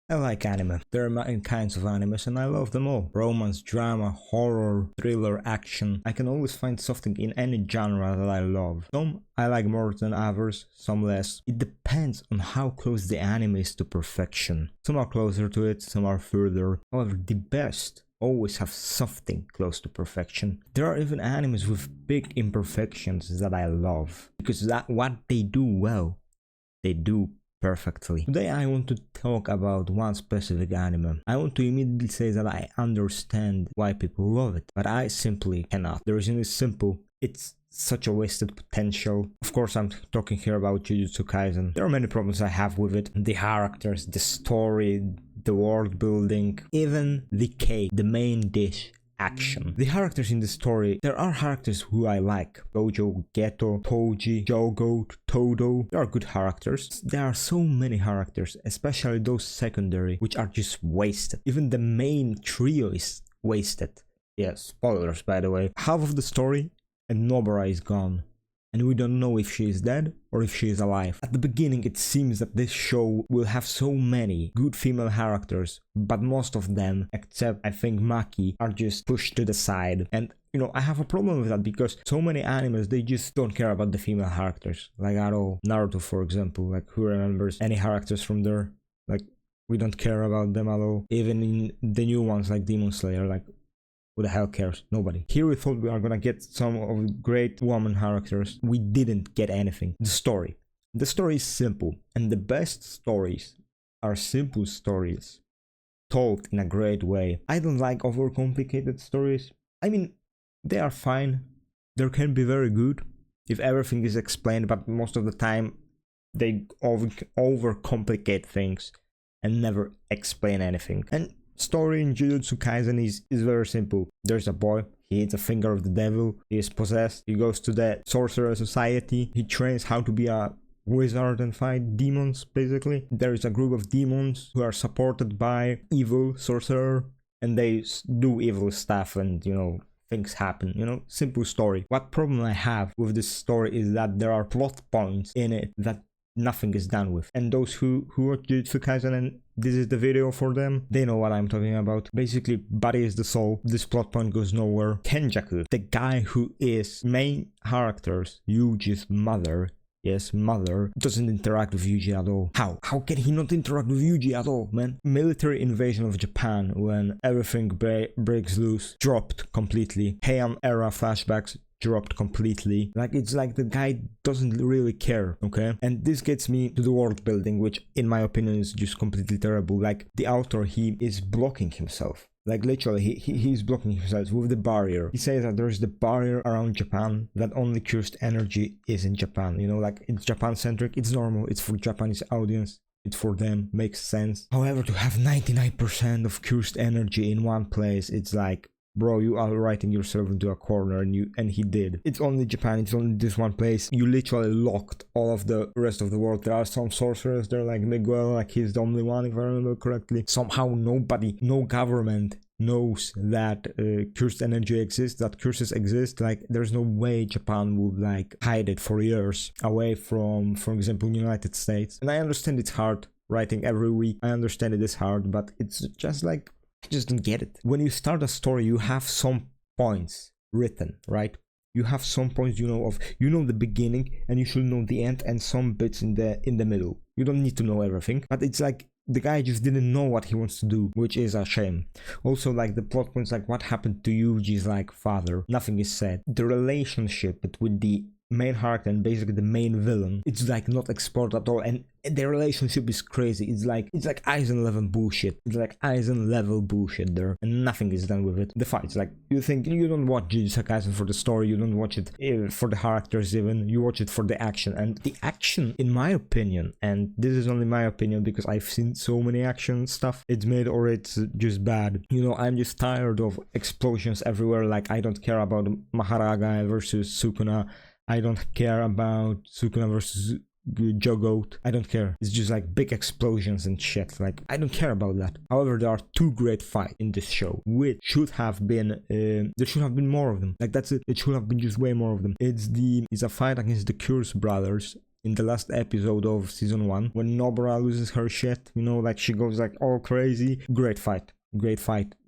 I like anime. There are many kinds of animes and I love them all. Romance, drama, horror, thriller, action. I can always find something in any genre that I love. Some I like more than others, some less. It depends on how close the anime is to perfection. Some are closer to it, some are further. However, the best always have something close to perfection. There are even animes with big imperfections that I love. Because that what they do well, they do perfectly. Today I want to talk about one specific anime. I want to immediately say that I understand why people love it, but I simply cannot. The reason is simple. It's such a wasted potential. Of course, I'm talking here about Jujutsu Kaisen. There are many problems I have with it. The characters, the story, the world building, even the main dish. Action. The characters in the story, there are characters who I like. Gojo, Geto, Toji, Jogo, Todo. They are good characters. There are so many characters, especially those secondary, which are just wasted. Even the main trio is wasted. Yeah, spoilers by the way. Half of the story and Nobara is gone. And we don't know if she is dead or if she is alive. At the beginning it seems that this show will have so many good female characters, but most of them, except I think Maki, are just pushed to the side. And you know, I have a problem with that because so many animes, they just don't care about the female characters, like at all. Naruto, for example, like who remembers any characters from there? Like, we don't care about them at all. Even in the new ones like Demon Slayer, like, who the hell cares? Nobody. Here we thought we are gonna get some of great woman characters. We didn't get anything. The story. The story is simple, and the best stories are simple stories told in a great way. I don't like overcomplicated stories. I mean, they are fine. They can be very good if everything is explained, but most of the time they overcomplicate things and never explain anything. And story in Jujutsu Kaisen is very simple. There's a boy, he eats a finger of the devil, he is possessed, he goes to the sorcerer society, he trains how to be a wizard and fight demons, basically. There is a group of demons who are supported by evil sorcerer, and they do evil stuff and, you know, things happen, you know, simple story. What problem I have with this story is that there are plot points in it that nothing is done with. And those who watch Jujutsu Kaisen and this is the video for them, they know what I'm talking about. Basically, body is the soul. This plot point goes nowhere. Kenjaku, the guy who is main characters, Yuji's mother, yes, mother, doesn't interact with Yuji at all. How? How can he not interact with Yuji at all, man? Military invasion of Japan, when everything breaks loose, dropped completely. Heian era flashbacks, dropped completely. Like, it's like the guy doesn't really care, okay? And this gets me to the world building, which in my opinion is just completely terrible. Like, the author, he is blocking himself. Like, literally, he's blocking himself with the barrier. He says that there's the barrier around Japan, that only cursed energy is in Japan. You know, like, it's Japan-centric, it's normal, it's for Japanese audience. It's for them, makes sense. However, to have 99% of cursed energy in one place, it's like, bro, you are writing yourself into a corner, and he did. It's only Japan, it's only this one place. You literally locked all of the rest of the world. There are some sorcerers there, like Miguel, like he's the only one, if I remember correctly. Somehow nobody, no government knows that cursed energy exists, that curses exist. Like, there's no way Japan would like hide it for years away from, for example, United States. And I understand it's hard writing every week. I understand it is hard, but it's just like, I just don't get it. When you start a story, you have some points written, right? You have some points, you know the beginning, and you should know the end, and some bits in the middle. You don't need to know everything, but it's like the guy just didn't know what he wants to do, which is a shame. Also, like, the plot points, like what happened to Yuji's like father, nothing is said. The relationship between the main character and basically the main villain, it's like not explored at all, and their relationship is crazy. It's like Eisen level bullshit. It's like Eisen level bullshit there, and nothing is done with it. The fights, like, you think you don't watch Jujutsu Kaisen for the story, you don't watch it for the characters even, you watch it for the action. And the action, in my opinion, and this is only my opinion because I've seen so many action stuff, it's made or it's just bad. You know, I'm just tired of explosions everywhere. Like, I don't care about Maharaga versus Sukuna. I don't care about Sukuna versus Jogoat. I don't care. It's just like big explosions and shit. Like, I don't care about that. However, there are two great fights in this show, which should have been there should have been more of them. Like, that's it. It should have been just way more of them. It's a fight against the Curse brothers in the last episode of season 1 when Nobara loses her shit, you know, like she goes like all crazy. Great fight,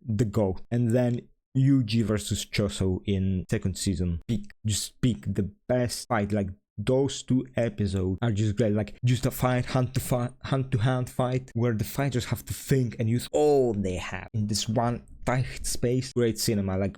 the GOAT. And then Yuji versus Choso in second season. Peak, the best fight. Like those 2 episodes are just great. Like just a fight, hand to hand fight, where the fighters have to think and use all they have in this one tight space. Great cinema, like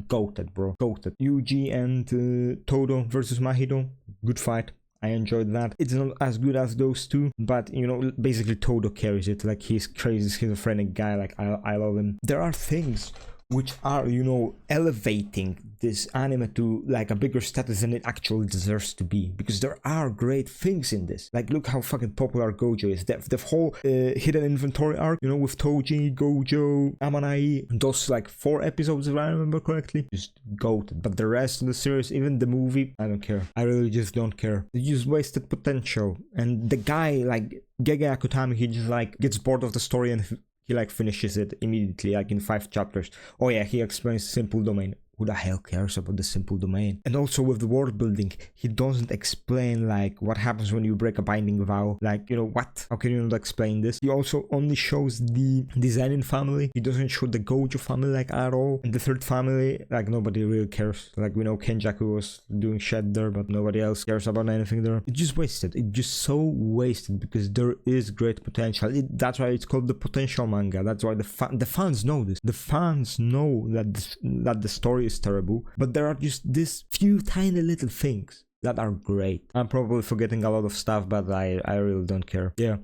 goated, bro, goated. Yuji and Todo versus Mahito, good fight. I enjoyed that. It's not as good as those 2, but you know, basically Todo carries it. Like he's crazy, schizophrenic guy. Like I love him. There are things which are, you know, elevating this anime to like a bigger status than it actually deserves to be, because there are great things in this. Like look how fucking popular Gojo is. The whole hidden inventory arc, you know, with Toji, Gojo, Amanai, those like 4 episodes if I remember correctly, just goated. But the rest of the series, even the movie, I don't care. I really just don't care. They just wasted potential. And the guy like Gege Akutami, he just like gets bored of the story and he like finishes it immediately, like in 5 chapters. Oh yeah, he explains simple domain. Who the hell cares about the simple domain? And also with the world building, he doesn't explain like what happens when you break a binding vow. Like, you know, what? How can you not explain this? He also only shows the Zenin family. He doesn't show the Gojo family like at all. And the third family, like nobody really cares. Like we know Kenjaku was doing shit there, but nobody else cares about anything there. It's just wasted. It's just so wasted because there is great potential. That's why it's called the potential manga. That's why the fans know this. The fans know that the story is terrible, but there are just these few tiny little things that are great. I'm probably forgetting a lot of stuff, but I really don't care. Yeah.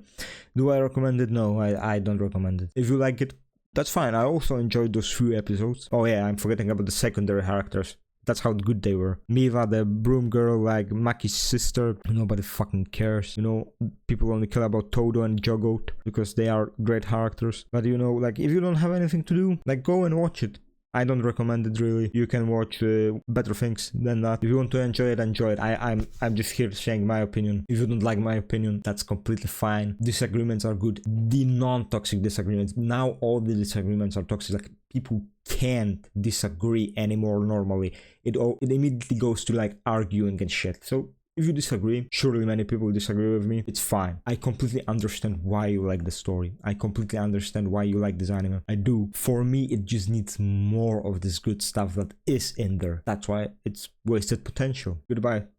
Do I recommend it? No, I don't recommend it. If you like it, that's fine. I also enjoyed those few episodes. Oh yeah, I'm forgetting about the secondary characters. That's how good they were. Miva, the broom girl, like Maki's sister, nobody fucking cares. You know, people only care about Todo and Jogoat because they are great characters. But you know, like if you don't have anything to do, like go and watch it. I don't recommend it really. You can watch better things than that. If you want to enjoy it, enjoy it. I'm just here saying my opinion. If you don't like my opinion, that's completely fine. Disagreements are good. The non-toxic disagreements. Now all the disagreements are toxic. Like people can't disagree anymore normally. It immediately goes to like arguing and shit. So if you disagree, surely many people disagree with me, it's fine. I completely understand why you like the story. I completely understand why you like this anime. I do. For me, it just needs more of this good stuff that is in there. That's why it's wasted potential. Goodbye.